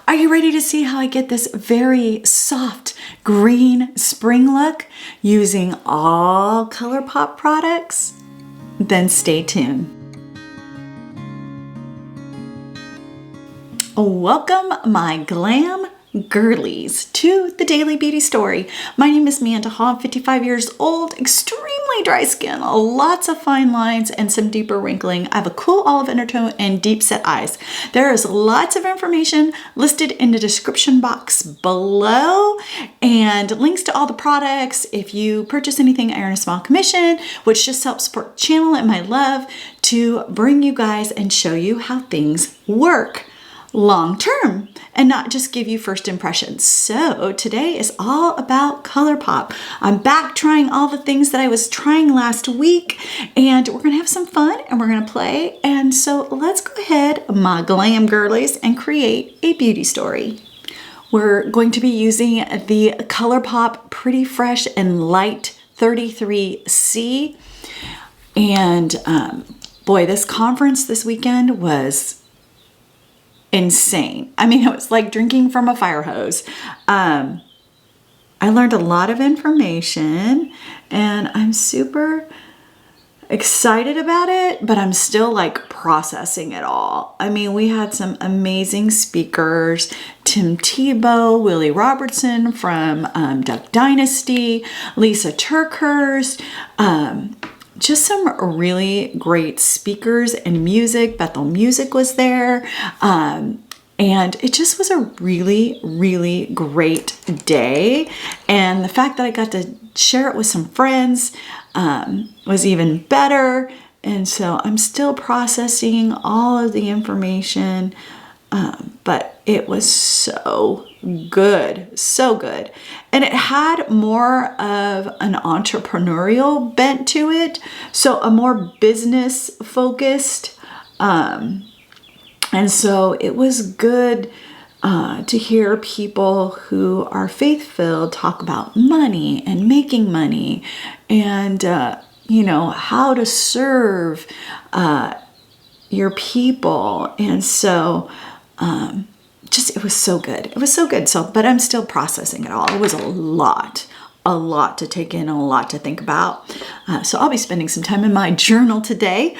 Are you ready to see how I get this very soft green spring look using all Colourpop products? Then stay tuned. Welcome, my glam girlies, to the Daily Beauty Story. My name is Amanda Hall. I'm 55 years old, extremely dry skin, lots of fine lines and some deeper wrinkling. I have a cool olive undertone and deep set eyes. There is lots of information listed in the description box below and links to all the products. If you purchase anything, I earn a small commission, which just helps support the channel and my love to bring you guys and show you how things work long term and not just give you first impressions. So today is all about Colourpop. I'm back trying all the things that I was trying last week, and we're gonna have some fun and we're gonna play. And so let's go ahead, my glam girlies, and create a beauty story. We're going to be using the Colourpop Pretty Fresh and Light 33C. And boy, this conference this weekend was insane. I mean, it was like drinking from a fire hose. I learned a lot of information and I'm super excited about it, but I'm still like processing it all. I mean, we had some amazing speakers: Tim Tebow, Willie Robertson from Duck Dynasty, Lisa Turkhurst, just some really great speakers and music. Bethel Music was there. And it just was a really, really great day. And the fact that I got to share it with some friends was even better. And so I'm still processing all of the information, but it was so good, so good. And it had more of an entrepreneurial bent to it, so a more business focused. And so it was good to hear people who are faith-filled talk about money and making money and, you know, how to serve your people. And so it was so good. It was so good. So, but I'm still processing it all. It was a lot to take in and a lot to think about. So I'll be spending some time in my journal today.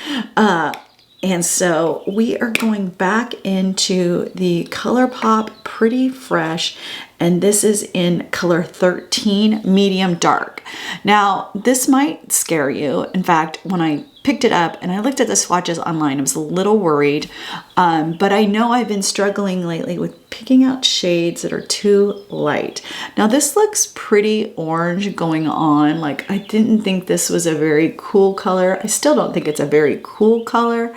And so we are going back into the Colourpop Pretty Fresh, and this is in color 13, medium dark. Now, this might scare you. In fact, when I picked it up and I looked at the swatches online, I was a little worried, but I know I've been struggling lately with picking out shades that are too light. Now, this looks pretty orange going on. Like, I didn't think this was a very cool color. I still don't think it's a very cool color,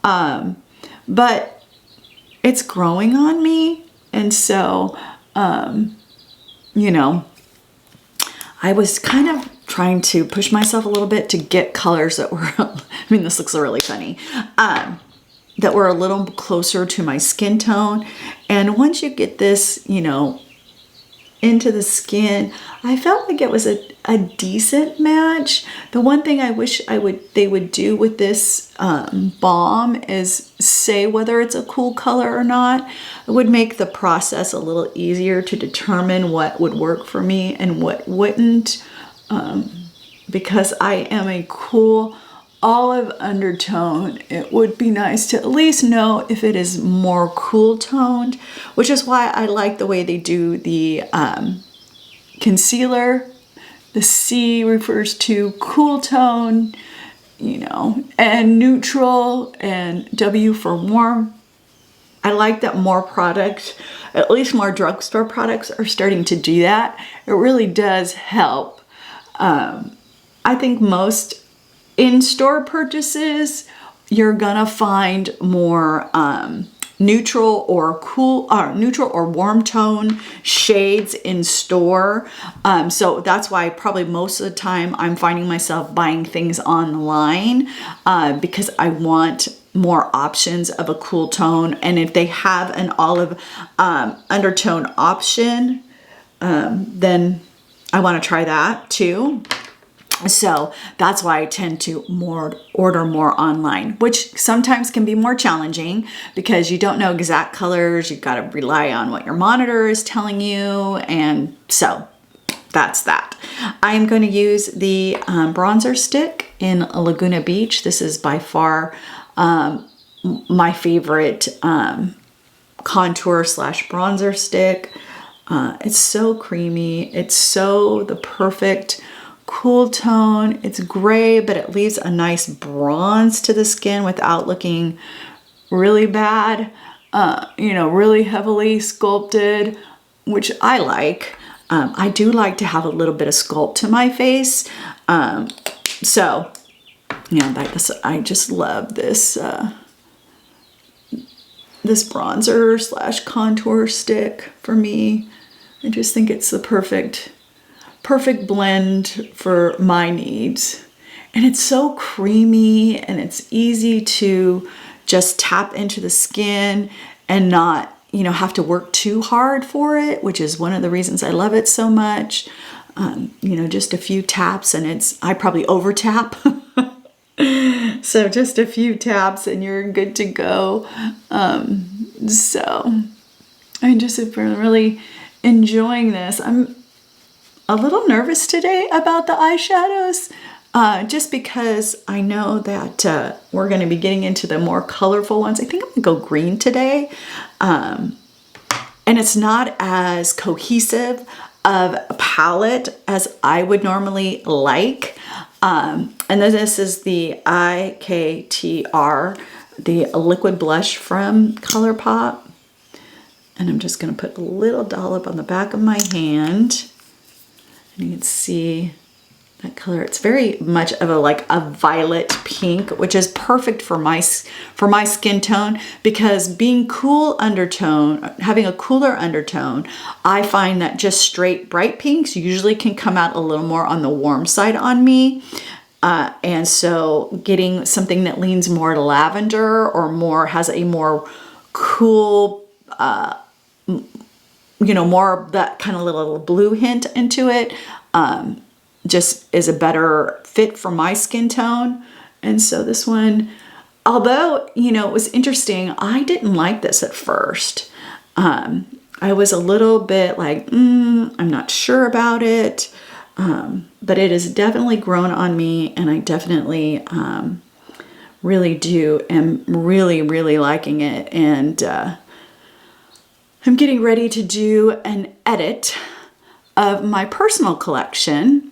but it's growing on me. And so, you know, I was kind of trying to push myself a little bit to get colors that were, I mean, this looks really funny, that were a little closer to my skin tone. And once you get this, you know, into the skin, I felt like it was a decent match. The one thing I wish they would do with this balm is say whether it's a cool color or not. It would make the process a little easier to determine what would work for me and what wouldn't. Because I am a cool olive undertone, it would be nice to at least know if it is more cool toned, which is why I like the way they do the concealer. The C refers to cool tone, you know, and neutral, and W for warm. I like that more products, at least more drugstore products, are starting to do that. It really does help. I think most in-store purchases, you're gonna find more neutral or cool, neutral or warm tone shades in store. So that's why probably most of the time I'm finding myself buying things online because I want more options of a cool tone. And if they have an olive undertone option, then I want to try that too. So that's why I tend to order more online, which sometimes can be more challenging because you don't know exact colors. You've got to rely on what your monitor is telling you. And so that's that. I'm going to use the bronzer stick in Laguna Beach. This is by far my favorite contour slash bronzer stick. It's so creamy. It's so the perfect cool tone. It's gray, but it leaves a nice bronze to the skin without looking really bad, really heavily sculpted, which I like. I do like to have a little bit of sculpt to my face. I just love this, this bronzer slash contour stick for me. I just think it's the perfect blend for my needs. And it's so creamy and it's easy to just tap into the skin and not, have to work too hard for it, which is one of the reasons I love it so much. Just a few taps and I probably over tap. So just a few taps and you're good to go. So I'm just really enjoying this. I'm a little nervous today about the eyeshadows, just because I know that we're going to be getting into the more colorful ones. I think I'm going to go green today. And it's not as cohesive of a palette as I would normally like. And then this is the IKTR, the liquid blush from Colourpop. And I'm just going to put a little dollop on the back of my hand. And you can see that color. It's very much of a violet pink, which is perfect for my skin tone, because being cool undertone, having a cooler undertone, I find that just straight bright pinks usually can come out a little more on the warm side on me. And so getting something that leans more to lavender or has a more cool, more of that kind of little blue hint into it, just is a better fit for my skin tone. And so this one, although, it was interesting, I didn't like this at first. I was a little bit like, I'm not sure about it. But it has definitely grown on me, and I definitely really am really liking it. And I'm getting ready to do an edit of my personal collection.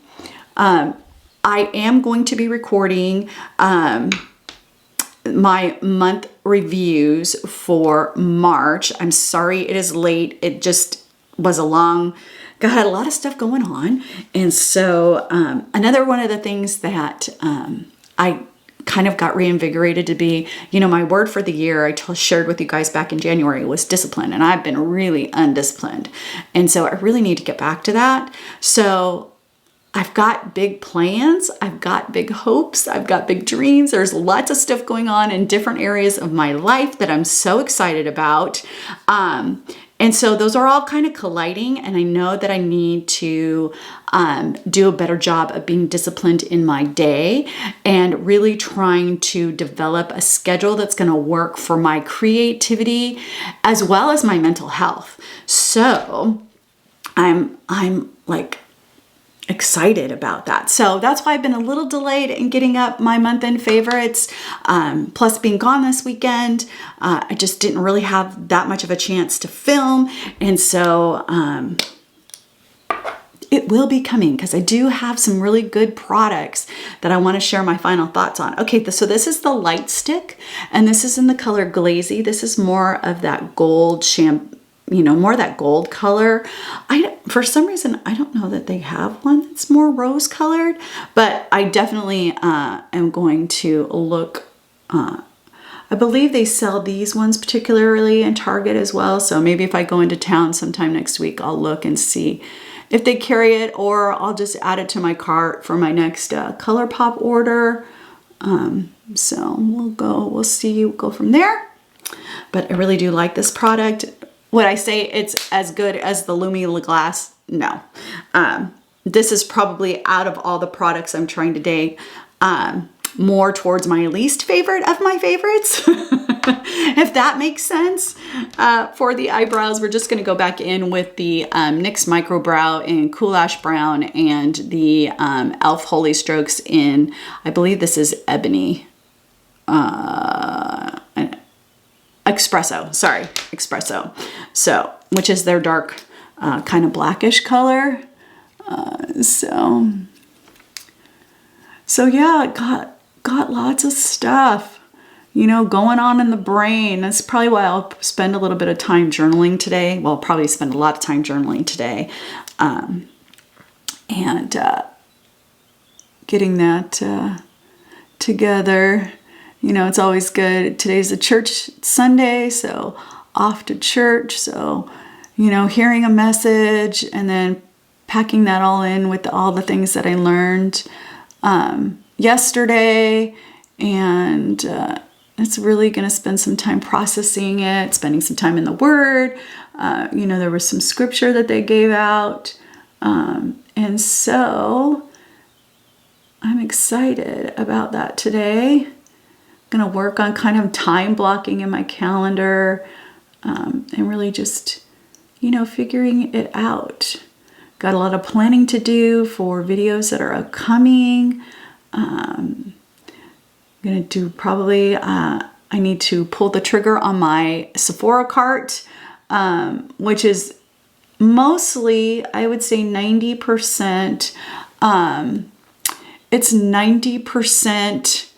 I am going to be recording my month reviews for March. I'm sorry it is late. It just was had a lot of stuff going on. And so another one of the things that I kind of got reinvigorated to be, my word for the year I shared with you guys back in January was discipline, and I've been really undisciplined. And so I really need to get back to that. So I've got big plans, I've got big hopes, I've got big dreams. There's lots of stuff going on in different areas of my life that I'm so excited about. And so those are all kind of colliding, and I know that I need to do a better job of being disciplined in my day and really trying to develop a schedule that's going to work for my creativity as well as my mental health. So I'm like excited about that. So that's why I've been a little delayed in getting up my month-end favorites. Plus being gone this weekend, I just didn't really have that much of a chance to film. And so it will be coming, because I do have some really good products that I want to share my final thoughts on. Okay, so this is the light stick, and this is in the color Glossy. This is more of that gold more of that gold color. For some reason, I don't know that they have one that's more rose colored, but I definitely am going to look. I believe they sell these ones particularly in Target as well. So maybe if I go into town sometime next week, I'll look and see if they carry it, or I'll just add it to my cart for my next Colourpop order. So we'll see, we'll go from there. But I really do like this product. Would I say it's as good as the Lumi Glass? No. this is probably, out of all the products I'm trying today, more towards my least favorite of my favorites, if that makes sense. For the eyebrows, we're just going to go back in with the NYX Micro Brow in Cool Ash Brown and the e.l.f. Holy Strokes in, I believe this is Ebony. Espresso, sorry, Espresso. So, which is their dark, kind of blackish color. So yeah, got lots of stuff, you know, going on in the brain. That's probably why I'll spend a little bit of time journaling today. Well, I'll probably spend a lot of time journaling today. And getting that together. You know, it's always good. Today's a church Sunday, so off to church. So, you know, hearing a message and then packing that all in with all the things that I learned yesterday, and it's really going to spend some time processing it, spending some time in the Word. You know, there was some scripture that they gave out, and so I'm excited about that today. I'm going to work on kind of time blocking in my calendar, and really just, you know, figuring it out. Got a lot of planning to do for videos that are upcoming. I'm going to do probably, I need to pull the trigger on my Sephora cart, which is mostly, I would say 90%, it's 90%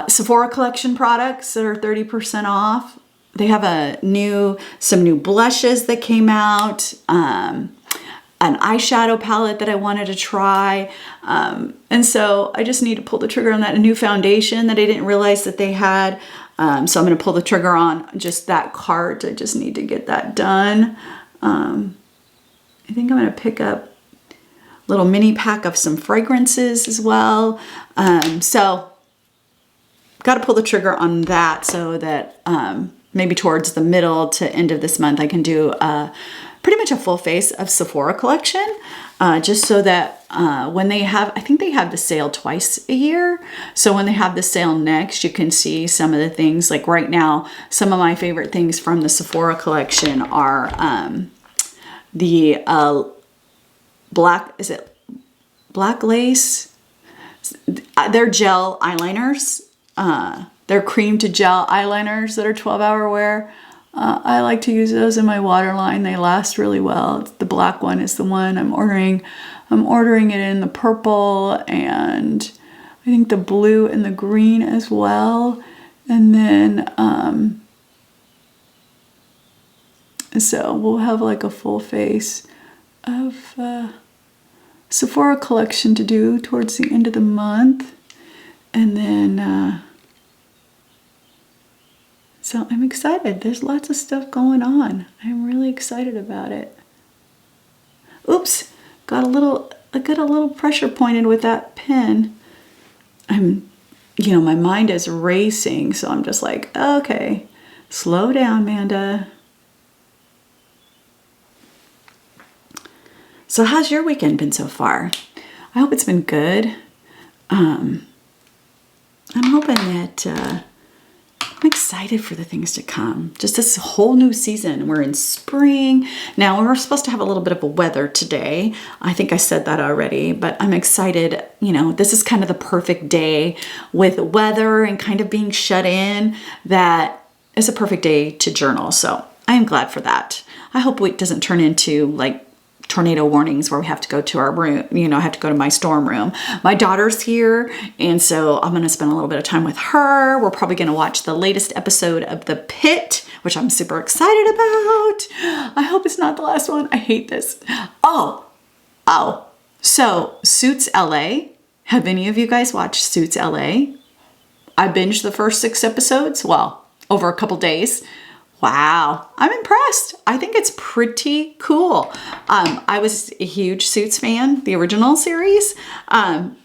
Sephora collection products that are 30% off. They have some new blushes that came out, an eyeshadow palette that I wanted to try. And so I just need to pull the trigger on that. A new foundation that I didn't realize that they had. So I'm going to pull the trigger on just that cart. I just need to get that done. I think I'm going to pick up a little mini pack of some fragrances as well. So got to pull the trigger on that so that maybe towards the middle to end of this month, I can do pretty much a full face of Sephora collection, just so that when they have, I think they have the sale twice a year. So when they have the sale next, you can see some of the things. Like right now, some of my favorite things from the Sephora collection are the black lace? They're gel eyeliners. They're cream to gel eyeliners that are 12-hour wear. I like to use those in my waterline. They last really well. The black one is the one I'm ordering. I'm ordering it in the purple and I think the blue and the green as well. And then, so we'll have like a full face of Sephora collection to do towards the end of the month. And then, so I'm excited. There's lots of stuff going on. I'm really excited about it. Oops, I got a little pressure pointed with that pen. You know, my mind is racing, so I'm just like, okay, slow down, Amanda. So how's your weekend been so far? I hope it's been good. I'm hoping that I'm excited for the things to come. Just this whole new season. We're in spring. Now, we were supposed to have a little bit of a weather today. I think I said that already, but I'm excited. You know, this is kind of the perfect day with weather and kind of being shut in. That is a perfect day to journal. So I am glad for that. I hope it doesn't turn into like tornado warnings where we have to go to our room, you know, I have to go to my storm room. My daughter's here, and so I'm going to spend a little bit of time with her. We're probably going to watch the latest episode of The Pit, which I'm super excited about. I hope it's not the last one. I hate this. Oh, so Suits LA. Have any of you guys watched Suits LA? I binged the first 6 episodes, well, over a couple days. Wow, I'm impressed. I think it's pretty cool. I was a huge Suits fan, the original series.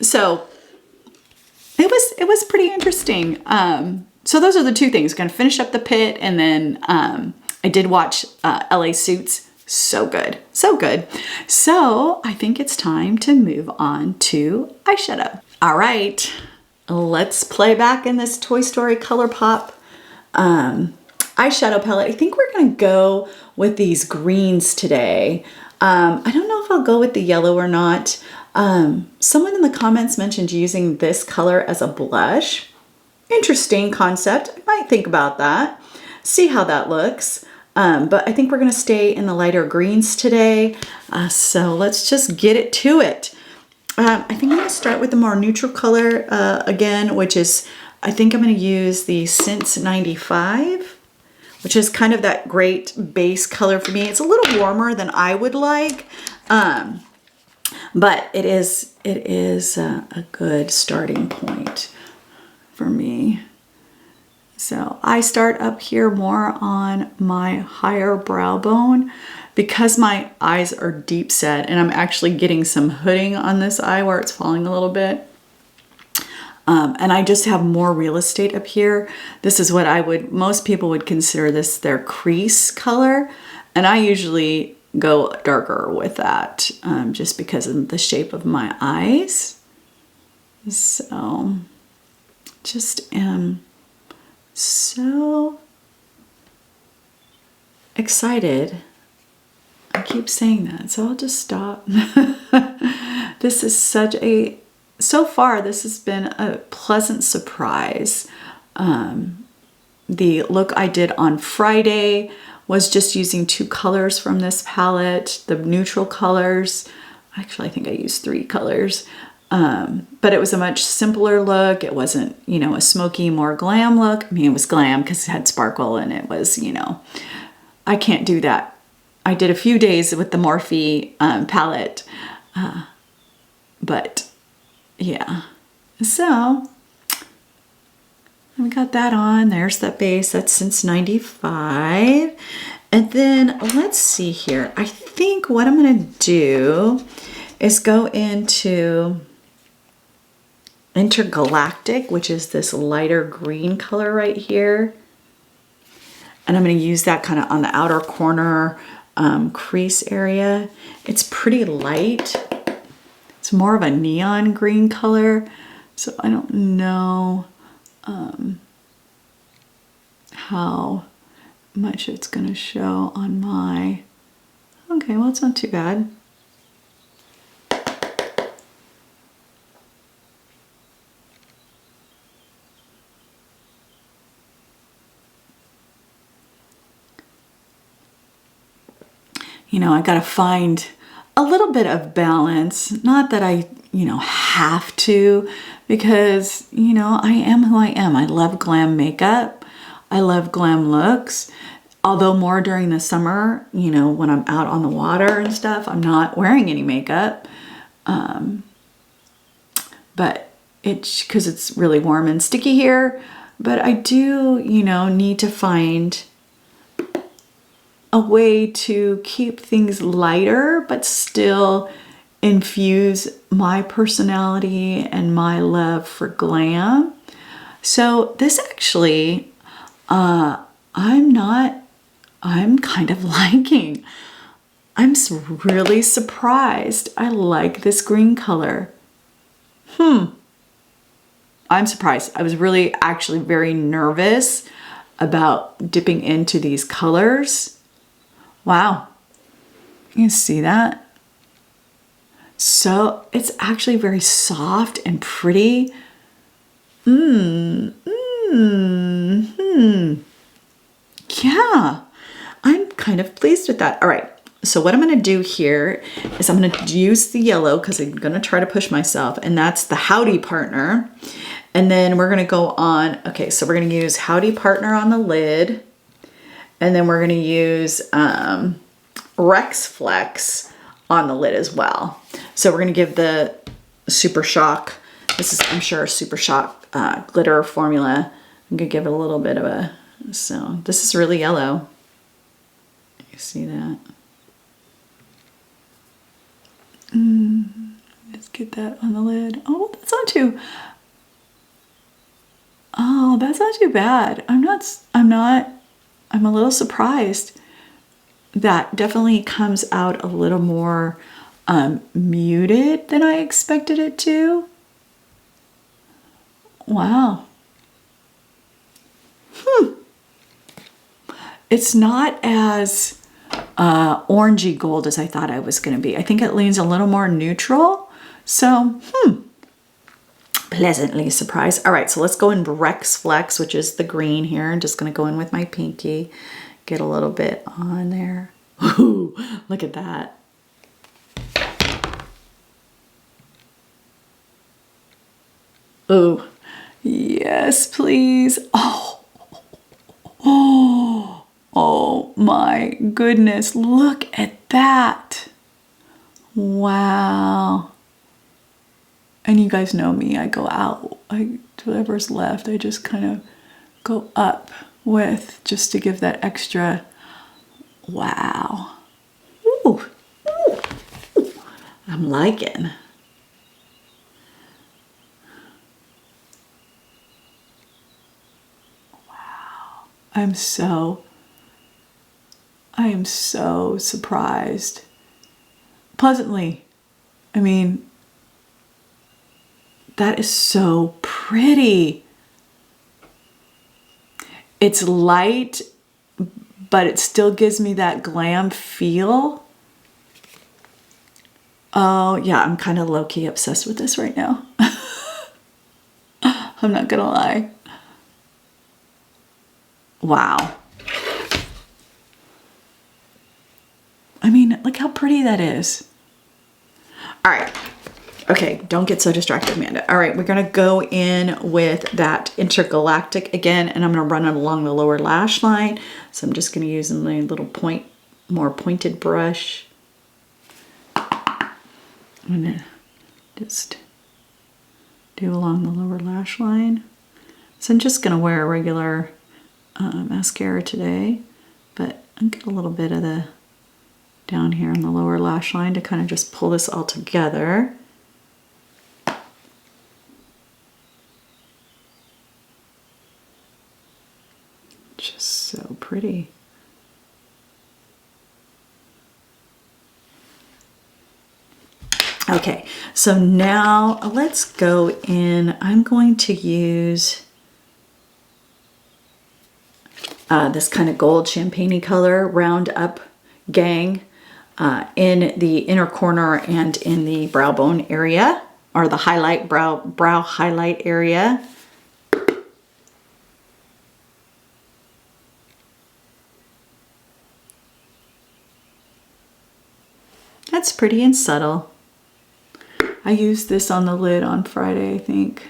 So it was pretty interesting. So those are the two things. Going to finish up The Pit, and then I did watch LA Suits. So good, so good. So I think it's time to move on to eyeshadow. All right, let's play back in this Toy Story Colourpop eyeshadow palette. I think we're gonna go with these greens today. I don't know if I'll go with the yellow or not. Someone in the comments mentioned using this color as a blush. Interesting concept. I might think about that. See how that looks. But I think we're gonna stay in the lighter greens today. So let's just get it to it. I think I'm gonna start with the more neutral color again, which is, I think I'm gonna use the Since 95. Which is kind of that great base color for me. It's a little warmer than I would like, but it is a good starting point for me. So I start up here more on my higher brow bone because my eyes are deep set, and I'm actually getting some hooding on this eye where it's falling a little bit. And I just have more real estate up here. This is what most people would consider this their crease color. And I usually go darker with that just because of the shape of my eyes. So just am so excited. I keep saying that, so I'll just stop. This is so far, this has been a pleasant surprise. The look I did on Friday was just using 2 colors from this palette, the neutral colors. Actually, I think I used 3 colors. But it was a much simpler look. It wasn't, a smoky, more glam look. I mean, it was glam because it had sparkle and it was, I can't do that. I did a few days with the Morphe palette, but yeah, so we got that on. There's that base. That's Since 95. And then let's see here. I think what I'm going to do is go into Intergalactic, which is this lighter green color right here. And I'm going to use that kind of on the outer corner crease area. It's pretty light. It's more of a neon green color, so I don't know how much it's going to show on my... Okay, well, it's not too bad. I got to find a little bit of balance. Not that I, have to, because, I am who I am. I love glam makeup. I love glam looks. Although more during the summer, when I'm out on the water and stuff, I'm not wearing any makeup. But because it's really warm and sticky here. But I do, need to find a way to keep things lighter, but still infuse my personality and my love for glam. So this actually, I'm kind of liking. I'm really surprised. I like this green color. I'm surprised. I was really actually very nervous about dipping into these colors. Wow, you can see that? So it's actually very soft and pretty. Yeah, I'm kind of pleased with that. All right, so what I'm gonna do here is I'm gonna use the yellow because I'm gonna try to push myself, and that's the Howdy Partner. And then we're gonna go on, okay, so we're gonna use Howdy Partner on the lid. And then we're going to use Rex Flex on the lid as well. So we're going to give the Super Shock, this is, I'm sure, Super Shock glitter formula. I'm going to give it a little bit of a, so this is really yellow. You see that? Let's get that on the lid. Oh, that's not too bad. I'm a little surprised. that definitely comes out a little more muted than I expected it to. Wow. It's not as orangey gold as I thought I was going to be. I think it leans a little more neutral. So, pleasantly surprised. All right, so let's go in Rex Flex, which is the green here. I'm just going to go in with my pinky, get a little bit on there. Ooh, look at that. Oh, yes, please. Oh my goodness, look at that. Wow. And you guys know me, I go out, whatever's left, I just kind of go up with just to give that extra wow. Ooh. Ooh. I'm liking. Wow. I am so surprised. Pleasantly. I mean, that is so pretty. It's light, but it still gives me that glam feel. Oh, yeah, I'm kind of low-key obsessed with this right now. I'm not gonna lie. Wow. I mean, look how pretty that is. All right. Okay, don't get so distracted, Amanda. All right, we're gonna go in with that Intergalactic again, and I'm gonna run it along the lower lash line. So I'm just gonna use my little more pointed brush. I'm gonna just do along the lower lash line. So I'm just gonna wear a regular mascara today, but I'll get a little bit of the down here on the lower lash line to kind of just pull this all together. Just so pretty. Okay, so now let's go in. I'm going to use this kind of gold champagne color, Round Up Gang, in the inner corner and in the brow bone area, or the highlight brow highlight area. That's pretty and subtle. I used this on the lid on Friday, I think.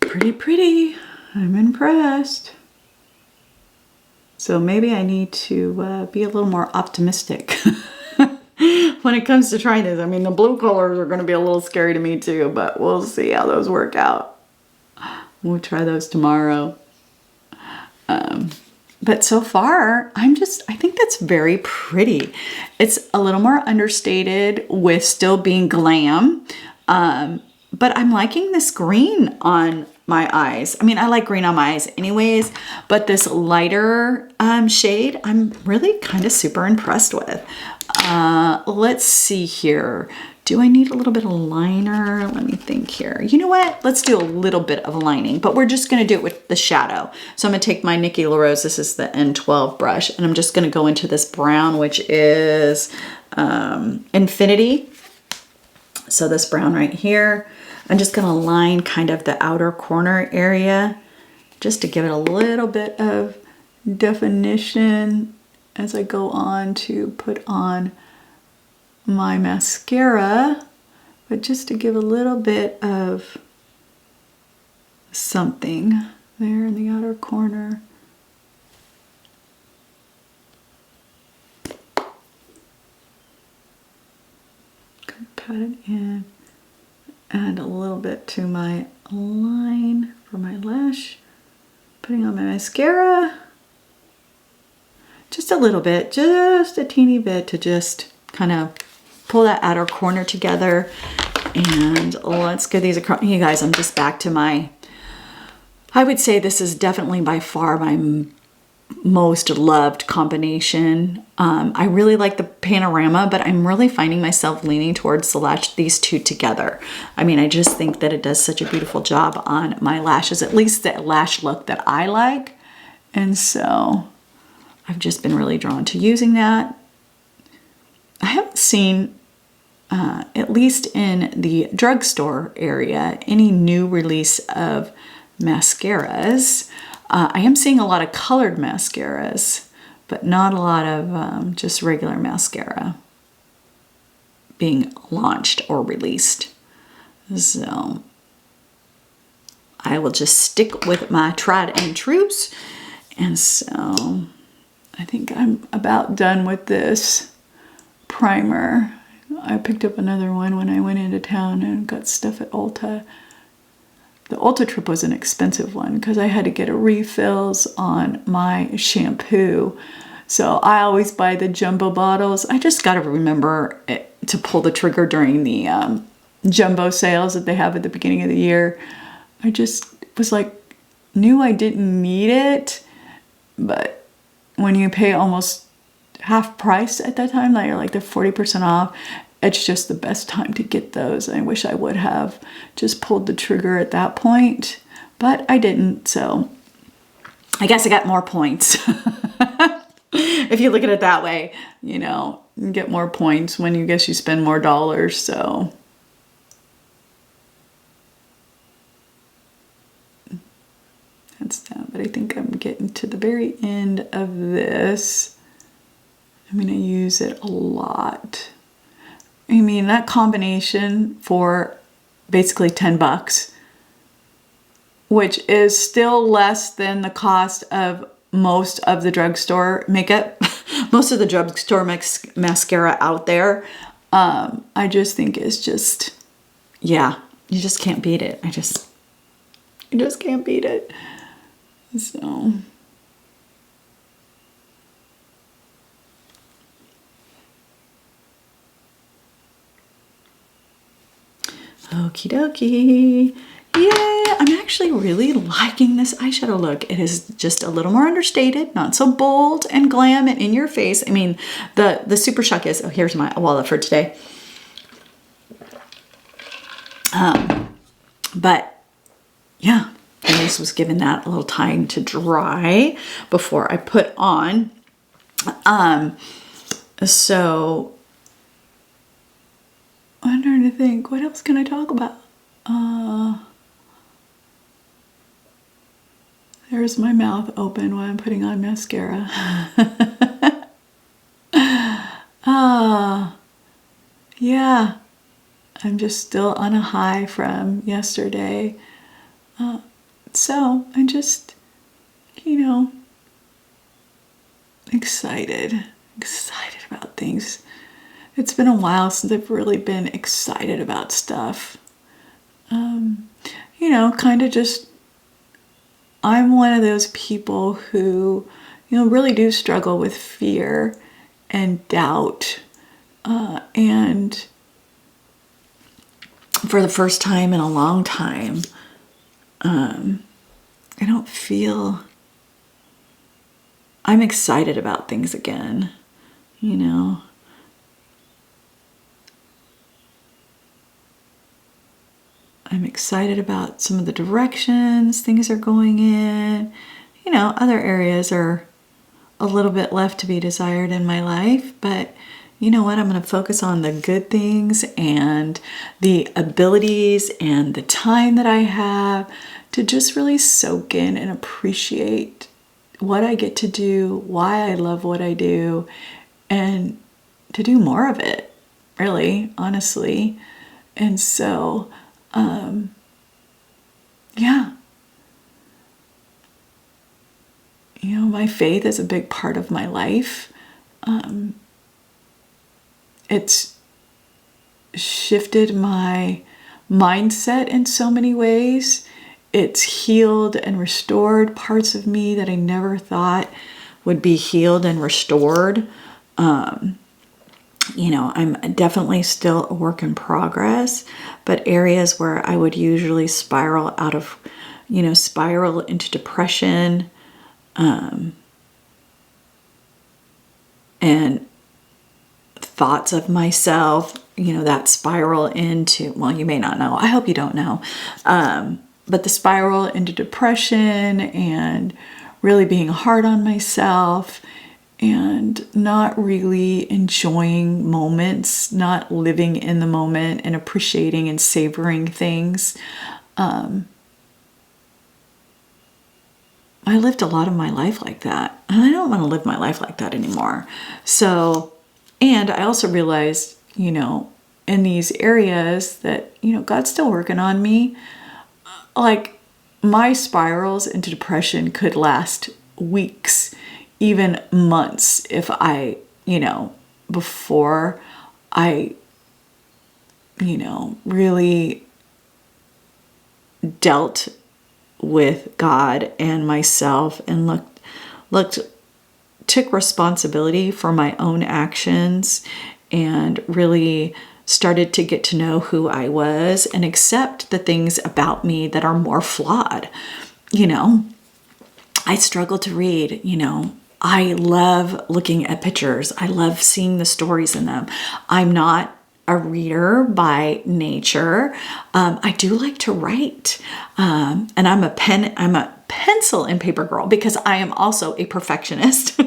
Pretty pretty. I'm impressed. So maybe I need to be a little more optimistic when it comes to trying this. I mean, the blue colors are going to be a little scary to me too, but we'll see how those work out. We'll try those tomorrow. But so far, I think that's very pretty. It's a little more understated with still being glam. But I'm liking this green on my eyes. I mean, I like green on my eyes anyways, but this lighter shade, I'm really kind of super impressed with. Let's see here. Do I need a little bit of liner? Let me think here. You know what? Let's do a little bit of lining, but we're just gonna do it with the shadow. So I'm gonna take my Nikki LaRose, this is the N12 brush, and I'm just gonna go into this brown, which is Infinity. So this brown right here. I'm just gonna line kind of the outer corner area just to give it a little bit of definition as I go on to put on my mascara, but just to give a little bit of something there in the outer corner. Pat it in. Add a little bit to my line for my lash. Putting on my mascara. Just a little bit, just a teeny bit to just kind of pull that outer corner together. And let's get these across. You guys, I'm just back to my, I would say this is definitely by far my most loved combination. I really like the panorama, but I'm really finding myself leaning towards these two together. I mean, I just think that it does such a beautiful job on my lashes, at least the lash look that I like. And so I've just been really drawn to using that. I haven't seen, at least in the drugstore area, any new release of mascaras. I am seeing a lot of colored mascaras, but not a lot of just regular mascara being launched or released. So I will just stick with my tried and trues. And so I think I'm about done with this primer. I picked up another one when I went into town and got stuff at Ulta. The Ulta trip was an expensive one because I had to get refills on my shampoo. So I always buy the jumbo bottles. I just got to remember to pull the trigger during the jumbo sales that they have at the beginning of the year. I just was like, knew I didn't need it, but when you pay almost half price at that time, like they're 40% off, it's just the best time to get those. I wish I would have just pulled the trigger at that point, but I didn't. So I guess I got more points. If you look at it that way, you know, you get more points when you spend more dollars. So that's that. But I think I'm getting to the very end of this. I'm going to use it a lot. I mean, that combination for basically $10, which is still less than the cost of most of the drugstore makeup, most of the drugstore mascara out there. I just think it's just, yeah, you just can't beat it. You just can't beat it. So okie dokie. Yeah, I'm actually really liking this eyeshadow look. It is just a little more understated, not so bold and glam and in your face. I mean, the Super Shock is, oh, here's my wallet for today. But yeah, at least was given that a little time to dry before I put on. So I'm trying to think, what else can I talk about? There's my mouth open while I'm putting on mascara. Yeah, I'm just still on a high from yesterday. So I'm just, you know, excited about things. It's been a while since I've really been excited about stuff. You know, kind of just, I'm one of those people who, you know, really do struggle with fear and doubt. And for the first time in a long time, I don't feel, I'm excited about things again, you know. I'm excited about some of the directions things are going in. You know, other areas are a little bit left to be desired in my life, but you know what? I'm going to focus on the good things and the abilities and the time that I have to just really soak in and appreciate what I get to do, why I love what I do, and to do more of it, really, honestly. And so, yeah. You know, my faith is a big part of my life. It's shifted my mindset in so many ways. it's healed and restored parts of me that I never thought would be healed and restored. You know, I'm definitely still a work in progress, but areas where I would usually spiral out of, you know, spiral into depression, and thoughts of myself, you know, that spiral into, well, you may not know. I hope you don't know. But the spiral into depression and really being hard on myself and not really enjoying moments, not living in the moment and appreciating and savoring things. I lived a lot of my life like that, and I don't want to live my life like that anymore. So, and I also realized, you know, in these areas that, you know, God's still working on me. Like, my spirals into depression could last weeks, even months, if I, you know, before I, you know, really dealt with God and myself and took responsibility for my own actions and really started to get to know who I was and accept the things about me that are more flawed. You know, I struggle to read, you know, I love looking at pictures. I love seeing the stories in them. I'm not a reader by nature. I do like to write. And I'm a pencil and paper girl because I am also a perfectionist.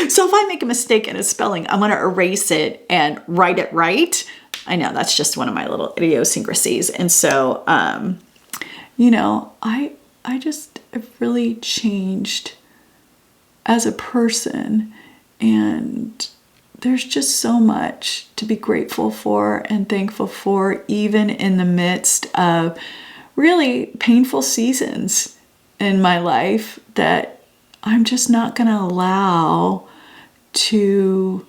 So if I make a mistake in a spelling, I'm going to erase it and write it right. I know that's just one of my little idiosyncrasies. And so, you know, I just have really changed as a person, and there's just so much to be grateful for and thankful for, even in the midst of really painful seasons in my life that I'm just not going to allow to.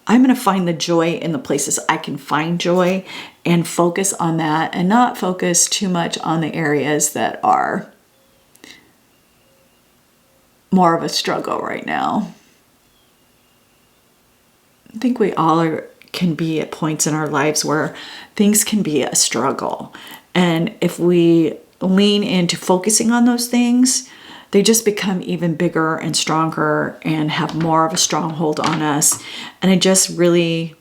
I'm going to find the joy in the places I can find joy and focus on that and not focus too much on the areas that are more of a struggle right now. I think we all can be at points in our lives where things can be a struggle. And if we lean into focusing on those things, they just become even bigger and stronger and have more of a stronghold on us. And I just really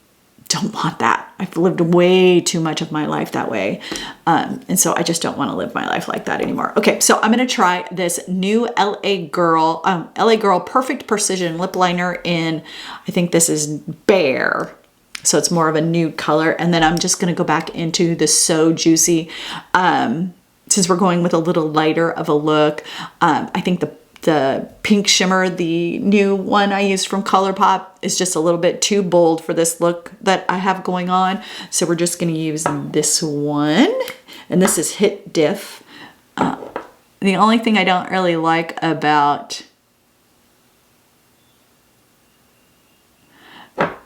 don't want that. I've lived way too much of my life that way. And so I just don't want to live my life like that anymore. Okay, so I'm going to try this new LA Girl Perfect Precision Lip Liner in, I think this is Bear. So it's more of a nude color. And then I'm just going to go back into the So Juicy. Since we're going with a little lighter of a look, I think the pink shimmer, the new one I used from Colourpop, is just a little bit too bold for this look that I have going on. So we're just going to use this one. And this is Hit Diff. The only thing I don't really like about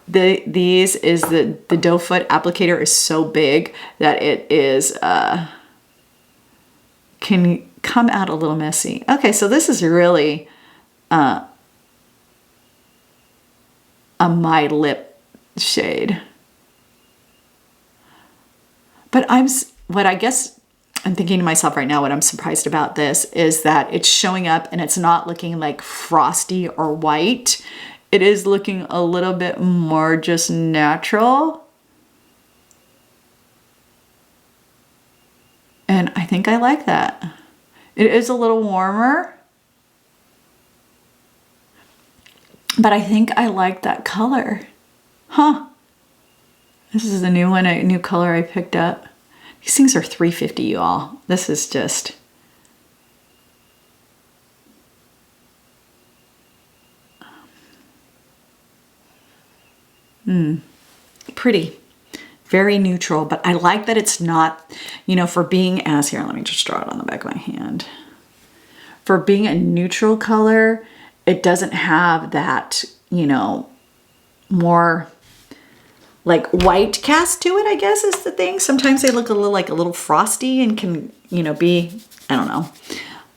these is the doe foot applicator is so big that it is can come out a little messy. Okay, so this is really a my lip shade. But what I guess I'm thinking to myself right now, what I'm surprised about this is that it's showing up and it's not looking like frosty or white. It is looking a little bit more just natural. And I think I like that. It is a little warmer, but I think I like that color. Huh. This is a new one, a new color I picked up. These things are $3.50, you all. This is just... pretty. Very neutral, but I like that it's not, you know, for being as, here, let me just draw it on the back of my hand. For being a neutral color, it doesn't have that, you know, more like white cast to it, I guess is the thing. Sometimes they look a little like a little frosty and can, you know, be I don't know.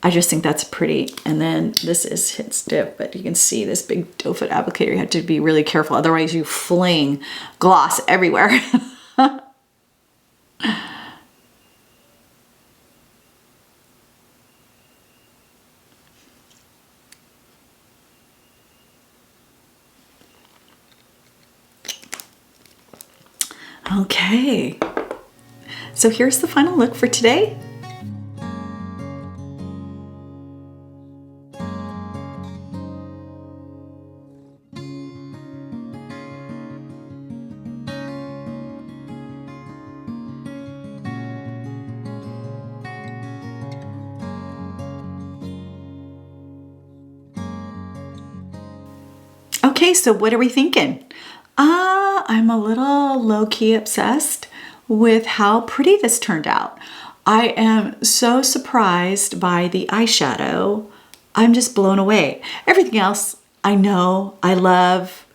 I just think that's pretty. And then this is hit stiff, but you can see this big doe foot applicator. You have to be really careful. Otherwise you fling gloss everywhere. Okay. So here's the final look for today. Okay, so what are we thinking? I'm a little low-key obsessed with how pretty this turned out. I am so surprised by the eyeshadow. I'm just blown away. Everything else I know, I love.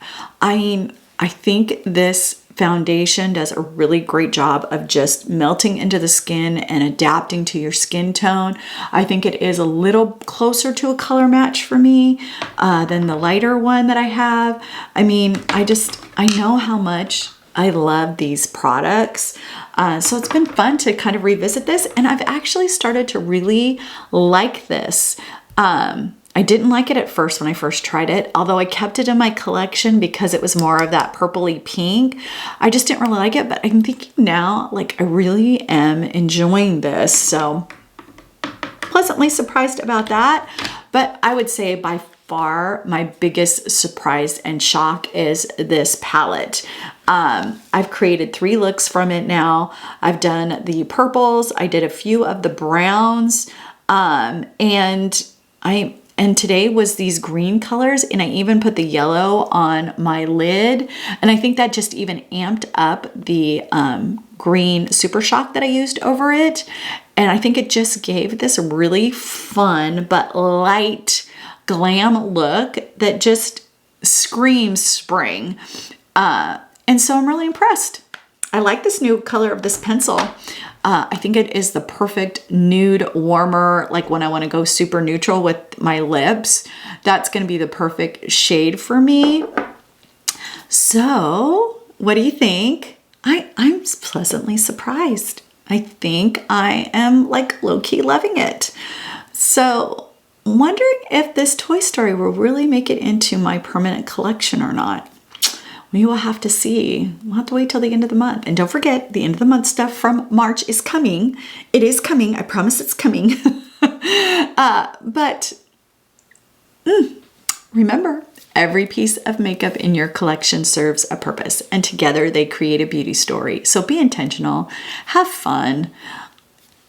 I mean, I think this foundation does a really great job of just melting into the skin and adapting to your skin tone. I think it is a little closer to a color match for me than the lighter one that I have. I mean, I know how much I love these products. So it's been fun to kind of revisit this, and I've actually started to really like this. I didn't like it at first when I first tried it, although I kept it in my collection because it was more of that purpley pink. I just didn't really like it, but I'm thinking now, like, I really am enjoying this. So pleasantly surprised about that. But I would say by far my biggest surprise and shock is this palette. I've created 3 looks from it now. I've done the purples, I did a few of the browns, and today was these green colors, and I even put the yellow on my lid. And I think that just even amped up the green Super Shock that I used over it. And I think it just gave this really fun but light glam look that just screams spring. And so I'm really impressed. I like this new color of this pencil. I think it is the perfect nude warmer, like when I want to go super neutral with my lips. That's going to be the perfect shade for me. So what do you think? I'm pleasantly surprised. I think I am like low-key loving it. So wondering if this Toy Story will really make it into my permanent collection or not. We will have to see. We'll have to wait till the end of the month. And don't forget, the end of the month stuff from March is coming. It is coming. I promise it's coming. But remember, every piece of makeup in your collection serves a purpose, and together they create a beauty story. So be intentional, have fun,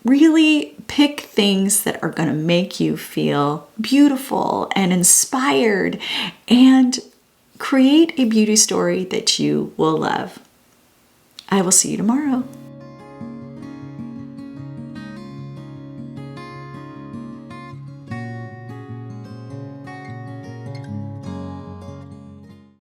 really pick things that are going to make you feel beautiful and inspired, and create a beauty story that you will love. I will see you tomorrow.